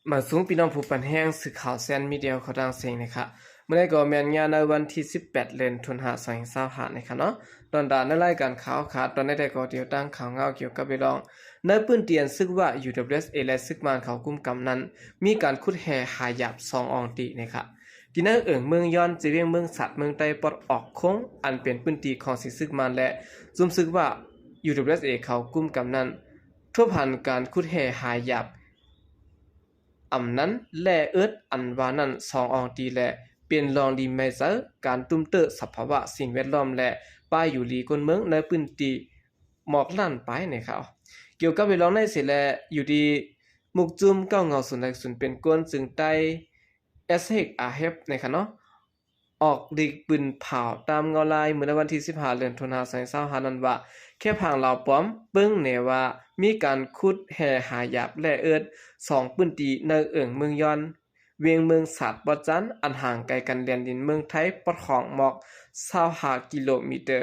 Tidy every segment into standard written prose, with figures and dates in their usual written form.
มาสูงพี่น้องผู้ปันแห้งสื่อข่าวแซนมีเดียเขาดังเสียงนะครับเมื่อได้ก็แมนงานในวันที่18เดือนธันวาคม2025นะครับเนาะตอนด่านในรายการข่าวขาดตอนได้ก็เดียวตั้งข่าวเงาเกี่ยวกับไปลองในพื้นเตียนซึ่งว่า UWSA และซึกมานเขากุมกำนั้นมีการขุดแห่หาหยาบ2อองตินะครับที่นั่นเมืองย้อนจีเวียงเมืองสัตว์เมืองใต้ปลดออกคงอันเป็นพื้นที่ของสิซึกมานและซุ่มซึกว่า UWSA เขากุมกำนั้นทั่วพันการขุดแห่หาหยาบนั้นแลอันว่านั้น2อองตีและเป็นรองดีเมเซอร์การตุ้มเตอสภาวะสิ่งแวดล้อมและป้ายอยู่ลีคนเมืองในพื้นที่หมอกลั่นไปนะครับเกี่ยวกับเวลาในเสร็จแล้วอยู่ดีมุกจุ่มเก้าเงาสุนทรสุนเป็นก้นจึงใต้SHRF นะครับเนาะออกดิกปืนเผาตามเงาลายเมื่อวันที่15เดือนธันวาคม2025นั้นว่าแค่พังเราป้อมเปิ้งแน่ว่ามีการขุดแห่หาหยาบและ2พื้นที่ในเมืองยอนเวียงเมืองศาสตร์บ่จันอันห่างไกลกันแดนดินเมืองไทยปอดของหมอก25กิโลเมตร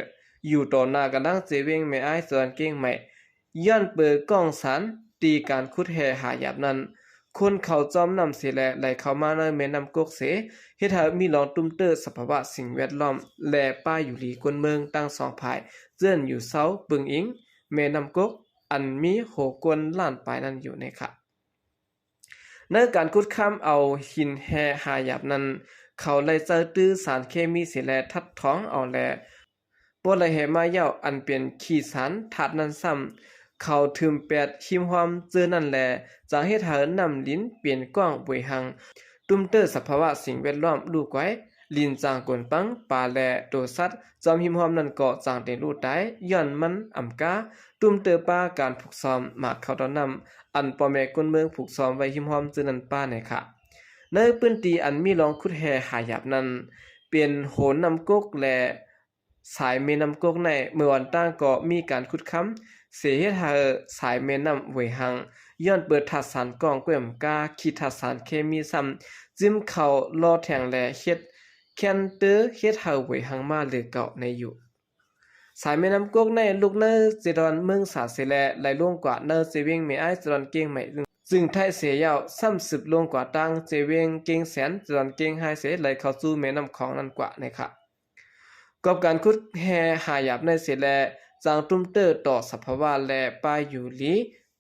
อยู่ต่อหน้ากันดังเจเวียงแม่อ้ายส่วนเก้งใหม่ย้อนเปิดกล้องสารตีการขุดแห่หาหยาบนั้นคนเขาจอมนำเสแลไหลเข้ามาในแม่น้ำกกเสเฮ็ดให้มีหลองตุ้มเตอสภาวะสิ่งแวดล้อมและป้ายอยู่ลีคนเมืองตั้ง2ภายเจื้อนอยู่เซาปึงอิงแม่น้ำกกอันมีโหกวนล้านปลายนั้นอยู่ในค่ะในการขุดค้ำเอาหินแห่หาหยาบนั้นเขาเลยเจอตื้อสารเคมีเสแลทัดท้องเอาแลบ่เลยให้มาเย้าอันเป็นขี้สารธาตุนั้นซ้ำเขาถึมแปดหิมหอมเจอนั่นแลจะเฮ็ดให้น้ำลิ้นเปลี่ยนกว้างบวยหังตุ้มเตอสภาวะสิ่งแวดล้อมลูกไว้ลินจางกวนปังปลาแลโตสัตว์จอมหิมหอมนั้นก็จางได้รู้ได้ย้อนมันอำกาตุ้มเตอป้าการผูกซ้อมหมากเขาตอนนำอันพ่อแม่คนเมืองผูกซ้อมไว้หิมหอมจือนันป้าเนี่ยค่ะในพื้นที่อันมีรองขุดแห่หาหยาบนั้นเป็นโหนน้ำกกและสายเมน้ำกกในเมื่อวันตั้งก็มีการขุดค้ำเสียเฮ็ดให้สายเมน้ำเวยหังย้อนเปิดทัดสารกองแก้มกาขีดทัดสารเคมีซ้ำจิ้มเข้ารอแทงและเฮ็ดแคนเตอร์เฮ็ดให้เวยหังมาหรือเก่าในอยู่สายแม่น้ำกกในลูกเนอเจดอนเมืองสาเสแลไหลล่วงกว่าเนอเจเวงเมไอเจดอนเก่งใหม่ซึ่งไทยเสียยาว30ลงกว่าตั้งเจเวงเก่งแสนเจดอนเก่งไฮเสไหลเข้าสู่แม่น้ำของนั้นกว่านะครับกับการขุดแห่หาหยาบในเสแลจางตุ้มเตอร์ต่อสภาวะและป้ายอยู่ลี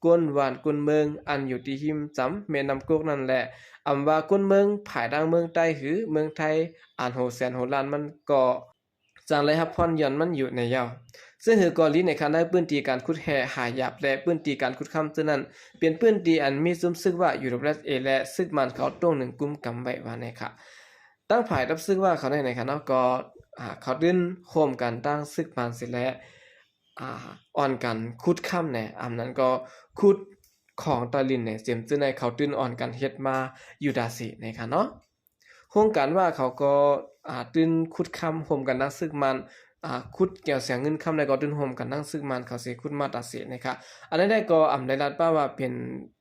ก้นหวานก้นเมืองอันอยู่ที่หิมจำแม่น้ำกกนั่นแหละอำว่าก้นเมืองภายดังเมืองใต้หือเมืองไทยอ่านโหแสนโหล้านมันก็จางเลยครับพรย้อนมันอยู่ในยาวซึ่งหือกอลีในคันได้พื้นที่การขุดแห่หาหยาบและพื้นที่การขุดค้ำฉะนั้นเป็นพื้นที่อันมีซุ่มซึกว่าอยู่ระดับเอและซึกมันเขาตรงหนึ่งกุมกำไว้ว่าในค่ะตั้งภายรับซึกว่าเขาในคันเนาะก็เขาดิ้นโคมกันตั้งซึกมันเสร็จแล้วอ่อนกันขุดค้ำเนี่ยนั้นก็ขุดของตะลินเนี่ยเจียมจื้อในเขาตื้นอ่อนกันเฮ็ดมาอยู่ดาสิในค่ะเนาะโครงการว่าเขาก็ตื้นขุดค้ำโฮมกันตั้งซึกมันขุดเกี่ยวเสียงเงินคำใดก็ตื้นโฮมกันตั้งซึ่งมันเขาสิขุดมาตัดเสียนะครับอันนั้นได้ก็ได้รัดป้าว่าเป็น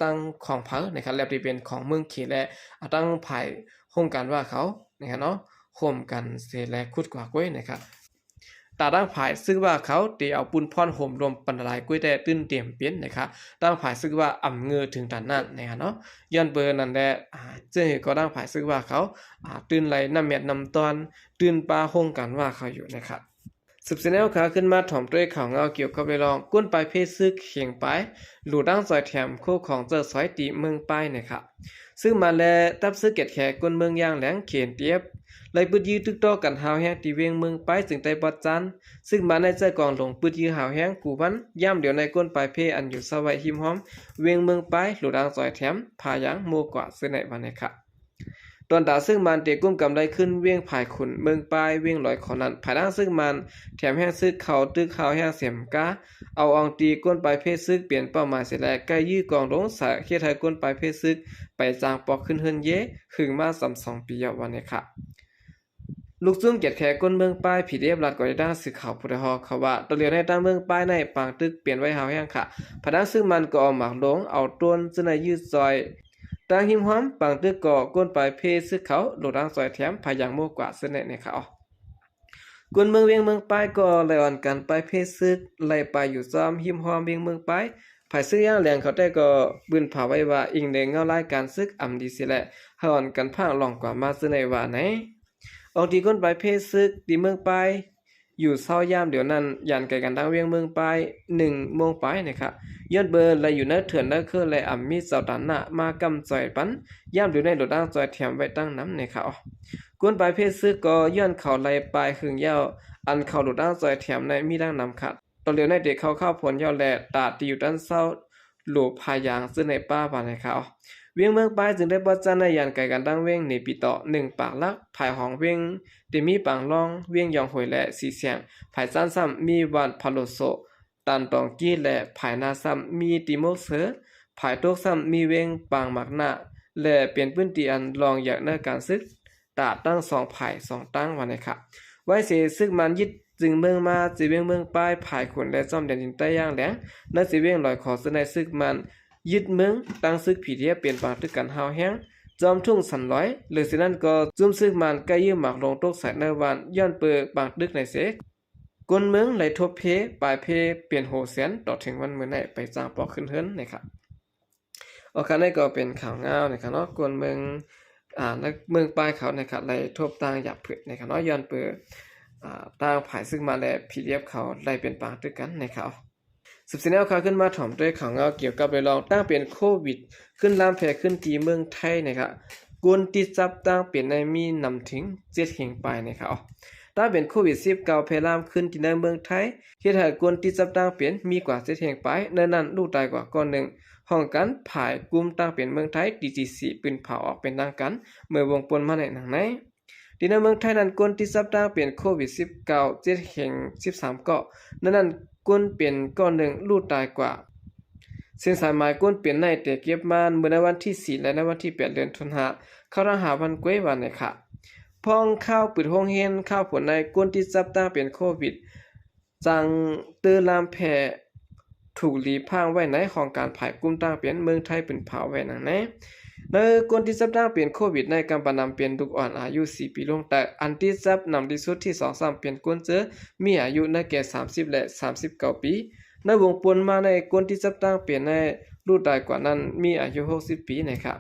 ตั้งของเผอนะครับแล้วที่เป็นของเมืองเขตและตั้งภายโครงการว่าเขานะครับเนาะโฮมกันเสแลขุดกว่าก้วยนะครับตาตั้งภายซึ่งว่าเขาตีเอาปุนพรโฮมรวมปันลายก้วยแต่ตื้นเตรียมเปลี่ยนนะครับตั้งภายซึ่งว่าเงือถึงตันนั้นนะครับเนาะย้อนเบอร์นั้นแหละเจ้ก็ตั้งภายซึ่งว่าเขาตื้นไหลน้ำเม็ดน้ำตอนตื้นปลาโครงการว่าเขาอยู่นะครับสืบเสนอขาขึ้นมาถ่อมด้วยข่าวเงาเกี่ยวกับเวลองก้นปลายเพศซึกเขียงไปหลู่ดังซอยแถมคู่ของเจอซอยตีเมืองป้ายนะครับซึ่งมาแลตับซึกเกตแขกก้นเมืองย่างแหลงเขียนเตียบเลยปืดยื้อตึกต่อกันหาวแห้งตีเวียงเมืองป้ายจึงไต้ปัดจันซึ่งมาในเจ้ากองหลงปืดยื้อหาวแห้งกูวันย่ำเดี๋ยวในก้นปลายเพอันอยู่สวัยหิมหอมเวียงเมืองป้ายหลู่ดังซอยแถมพายังโมกว่าซึ่งในวันนี้ครับตอนตาซึ่งมันเตกุ้มกำไรขึ้นเวียงผายขุนเมืองปลายเวียงลอยขอนั้นภายด้านซึ่งมันแถมแห้งซึกเขาตึกเขาแห้งเสียมกาเอาอองตีก้นปลายเพศซึกเปลี่ยนเป้าหมายเสร็จแล้วใกล้ยื้อกองลงสาเคียไทยก้นปลายเพศซึกไปจางปอกขึ้นเฮินเย่ขึงมา2 ปีวันนี้ค่ะลูกซุ่มเกียรติแขกก้นเมืองป้ายผีเดียบรัดกอด้าสื่อข่าวพุทธฮอเขาว่าตะเลียวในตั้งเมืองป้ายในปางตึกเปลี่ยนไว้หาวแห้งค่ะภายด้านซึ่งมันก็เอาหมากลงเอาต้นจะในยืดซอยตั้งหิมหอมปังตึกก่อก้นปลายเพซึกเขาหลุดทางซอยแถมพายังโมกว่าเสน่ห์ในเขากวนเมืองเวียงเมืองป้ายก็ไหลอ่อนกันปลายเพซึกไหลไปอยู่ซ้อมหิมหอมเวียงเมืองป้าย ภายซื้อย่างแรงเขาได้ก็บืนผาไว้ว่าอิงในเงารายการซึกอำดีสิแหละหอนกันพางลองกว่ามาซื้อในว่าไหนออกที่ก้นไปเพศซึกที่เมืองไปอยู่เช้ายามเดี๋ยวนั้นยันไกลกันทางเวียงเมืองไป1 โมงไปนะครับย้อนเบอร์และอยู่ในเถื่อนและคือและอ่ำมีเจ้าตันน่ะมากำจอยปันยามเดี๋ยวในโดดตั้งจอยแถมไว้ตั้งน้ำนะครับก้นไปเพศซึกก็ย้อนเขาไล่ปลายหึงยาวอันเขาโดดตั้งจอยแถมในมีดังนำขัดตอนเดียวในเด็กเข้าผลยาวแหละตาที่อยู่ด้านเศร้าหลูพายางซึ่งในป้าบานนะครับเวียงเมืองปลายจึงได้บ่จันในยันไกลกันตั้งเวียงในปีต่อ1 ปากลักภายของเวียงเดมีปางรองเวียงยองหวยและสีเสียงภายซ้านซ้ำมีวันพาโลโซตันตองกี้และภายนาซ้ำมีติโมเซอร์ภายโตกซ้ำมีเวียงปางหมักหน้าและเปลี่ยนพื้นที่อันรองอยากในการซึกตาตั้ง2 ภาย 2 ตั้งวันนะครับไว้เสซึกมันยึดจึงเมืองมาจีเวียงเมืองป้ายภายขนและจอมแดนดินใต้ย่างแหลงและจีเวียงลอยขอซึ่งในซึกมันยึดเมืองตั้งซึกผีเทียเปลี่ยนปางตึกกันหาวแห้งจอมทุ่งสันร้อยหรือสินั้นก็จุ่มซึกมันใกล้ยืมหมากลงตกใส่ในวันย้อนเปิดปางตึกในเสกกนเมืองไหลทบเพปลายเพเปลี่ยนโหเสียนต่อถึงวันเมื่อไหร่ไปจางปอกขึ้นเฮิรนนะครับโอเคนี่ก็เป็นข่าวเงานะครับเนาะกนเมืองและเมืองปลายเขานะครับไหลทบต่างหยาบผึดนะครับเนาะย้อนเปิดต่างผายซึ่งมาและผีเรียบเขาไล่เป็นปางด้วยกันนะครับ14 แนวข่าวขึ้นมาถ่อมด้วยข่าวเงาเกี่ยวกับเรื่องลองตั้งเป็นโควิดขึ้นลามแพร่ขึ้นที่เมืองไทยนะครับกวนติดจับตั้งเป็นในมีนำถึง7 แห่งไปนะครับตั้งเป็นโควิด19แพร่ลามขึ้นที่ในเมืองไทยเฮ็ดให้กวนติดจับตั้งเป็นมีกว่า7 แห่งไปในนั้นลูกตายกว่าก้อนหนึ่งห้องกันผายกลุ่มตั้งเป็นเมืองไทย DGC ปืนเผาออกเป็นทางกันเมื่อวงปนมาในหนังในที่ในเมืองไทยนั้นกวนที่สัปดาห์เปลี่ยนโควิด19 7 แห่ง13 เกาะนั้นกวนเปลี่ยนก้อนหนึ่งลูกตายกว่าเส้นสายหมายกวนเปลี่ยนในแต่เก็บมาเมื่อในวันที่4และในวันที่8 เดือนธันวาคมเข้าทางหาวันก้วยวันเนี่ยค่ะพ้องข้าวปิดห้องเฮียนข้าวผลในกวนที่สัปดาห์เปลี่ยนโควิดจังเตอลามแพร่ถูกลีพางไว้ในของการผายกลุ่มต่างเปลี่ยนเมืองไทยเป็นเผาไว้นั่นแน่ในกวนที่สัปดาห์เปลี่ยนโควิดในกำปนำเปลี่ยนลูกอ่อนอายุ4 ปีลงแต่อันที่ซับนำที่สุดที่2-3เปลี่ยนกวนเจอมีอายุในแก่30และ39 ปีในวงปนมาในกวนที่สัปดาห์เปลี่ยนในรุ่นใดกว่านั้นมีอายุ60 ปีนะครับ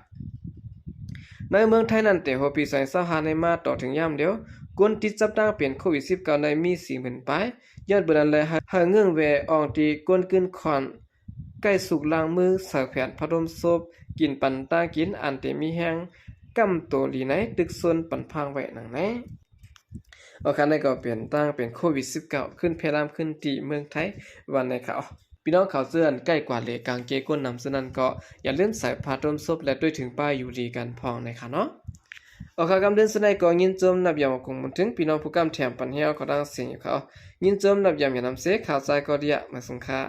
ในเมืองไทยนั้นแต่หัวปี2025ในมาต่อถึงยามเดียวกวนที่สัปดาห์เปลี่ยนโควิด19ในมี 40,000 ปลายย้อนเบิ่นั้นเลยหาเงื่องแวอองที่กวนกึนคอนใกล้สุกล้างมือใส่แผ่นพัดลมซบกินปันตากินอันเตมีแห้งกำตัวลีไหนตึกส่วนปันพางไว้หนังไหนโอเคนั่นก็เปลี่ยนตั้งเป็นโควิด19ขึ้นแพร่ลามขึ้นที่เมืองไทยวันในข่าวพี่น้องข่าวเสื้อนใกล้กว่าเลกางเกก้นนำสนั้นก็อย่าลืมใส่พัดลมซบและด้วยถึงป้ายอยู่ดีกันพองในค่ะเนาะโอเคกำเดินสนัยก็ยินจมนับยามคงมุนถึงพี่น้องผู้กำแถมปัญญาก็ดังเสียงอยู่เขายินจมนับยามอย่านำเสข่าวใจก็เดียมาสงค่า